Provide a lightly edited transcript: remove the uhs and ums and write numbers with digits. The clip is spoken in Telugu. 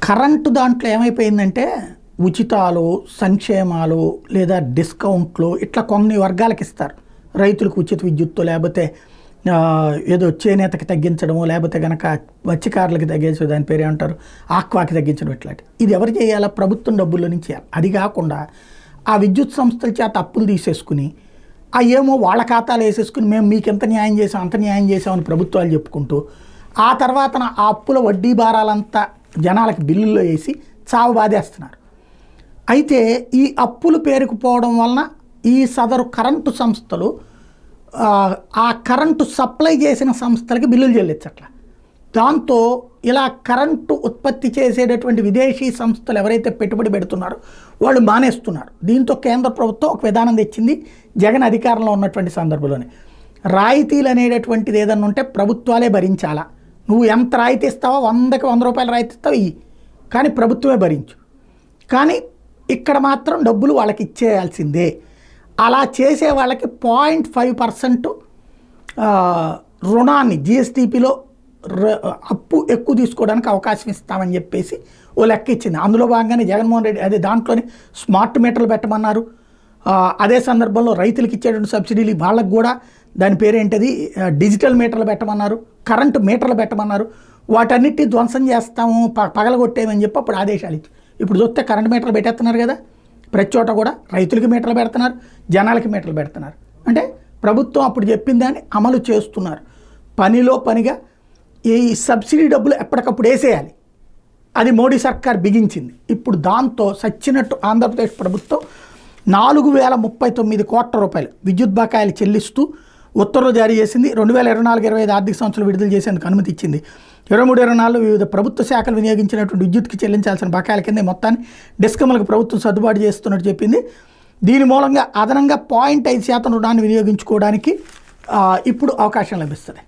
కరెంటు దాంట్లో ఏమైపోయిందంటే ఉచితాలు, సంక్షేమాలు లేదా డిస్కౌంట్లు ఇట్లా కొన్ని వర్గాలకు ఇస్తారు. రైతులకు ఉచిత విద్యుత్తు, లేకపోతే ఏదో చేనేతకి తగ్గించడము, లేకపోతే కనుక మత్స్యకారులకి తగ్గించడం, దాని పేరు ఏమంటారు, ఆక్వాకి తగ్గించడం, ఇట్లాంటి. ఇది ఎవరు చేయాలా? ప్రభుత్వం డబ్బుల్లో నుంచి చేయాలి. అది కాకుండా ఆ విద్యుత్ సంస్థల చేత అప్పులు తీసేసుకుని ఏమో వాళ్ళ ఖాతాలు వేసేసుకుని మేము మీకు ఎంత న్యాయం చేసాం అంత న్యాయం చేసామని ప్రభుత్వాలు చెప్పుకుంటూ ఆ తర్వాత ఆ అప్పుల వడ్డీ భారాలంతా జనాలకి బిల్లుల్లో వేసి చావు బాధేస్తున్నారు. అయితే ఈ అప్పులు పేరుకుపోవడం వలన ఈ సదరు కరెంటు సంస్థలు ఆ కరెంటు సప్లై చేసిన సంస్థలకి బిల్లులు చెల్లించట్ల. దాంతో ఇలా కరెంటు ఉత్పత్తి చేసేటటువంటి విదేశీ సంస్థలు ఎవరైతే పెట్టుబడి పెడుతున్నారో వాళ్ళు మానేస్తున్నారు. దీంతో కేంద్ర ప్రభుత్వం ఒక విధానం తెచ్చింది. జగన్ అధికారంలో ఉన్నటువంటి సందర్భంలోనే రాయితీలు అనేటటువంటిది ఏదన్నా ఉంటే ప్రభుత్వాలే భరించాలా. నువ్వు ఎంత రాయితీ ఇస్తావో 100కి 100 రూపాయలు రాయితీ ఇస్తావు ఇవి, కానీ ప్రభుత్వమే భరించు. కానీ ఇక్కడ మాత్రం డబ్బులు వాళ్ళకి ఇచ్చేయాల్సిందే. అలా చేసే వాళ్ళకి 0.5% రుణాన్ని జిఎస్టీపీలో అప్పు ఎక్కువ తీసుకోవడానికి అవకాశం ఇస్తామని చెప్పేసి ఓ లెక్క ఇచ్చింది. అందులో భాగంగానే జగన్మోహన్ రెడ్డి అదే దాంట్లోనే స్మార్ట్ మీటర్లు పెట్టమన్నారు. అదే సందర్భంలో రైతులకు ఇచ్చేటువంటి సబ్సిడీలు వాళ్ళకు కూడా దాని పేరేంటది డిజిటల్ మీటర్లు పెట్టమన్నారు, కరెంటు మీటర్లు పెట్టమన్నారు. వాటన్నిటిని ధ్వంసం చేస్తాము, పగలగొట్టేమని చెప్పి అప్పుడు ఆదేశాలు ఇచ్చి ఇప్పుడు చూస్తే కరెంటు మీటర్లు పెట్టేస్తున్నారు కదా. ప్రతి చోట కూడా రైతులకి మీటర్లు పెడుతున్నారు, జనాలకి మీటర్లు పెడుతున్నారు. అంటే ప్రభుత్వం అప్పుడు చెప్పిన దాన్ని అమలు చేస్తున్నారు. పనిలో పనిగా ఈ సబ్సిడీ డబ్బులు ఎప్పటికప్పుడు వేసేయాలి. అది మోడీ సర్కార్ బిగించింది. ఇప్పుడు దాంతో సచ్చినట్టు ఆంధ్రప్రదేశ్ ప్రభుత్వం 4039 కోట్ల రూపాయలు విద్యుత్ బకాయిలు చెల్లిస్తూ ఉత్తర్వులు జారీ చేసింది. 2024-25 ఆర్థిక సంవత్సరాలు విడుదల చేసేందుకు అనుమతి ఇచ్చింది. 23-24 వివిధ ప్రభుత్వ శాఖలు వినియోగించినటువంటి విద్యుత్కి చెల్లించాల్సిన బకాయిల కింద మొత్తాన్ని డిస్కమ్లకు ప్రభుత్వం సర్దుబాటు చేస్తున్నట్టు చెప్పింది. దీని మూలంగా అదనంగా 0.5% రుణాన్ని వినియోగించుకోవడానికి ఇప్పుడు అవకాశం లభిస్తుంది.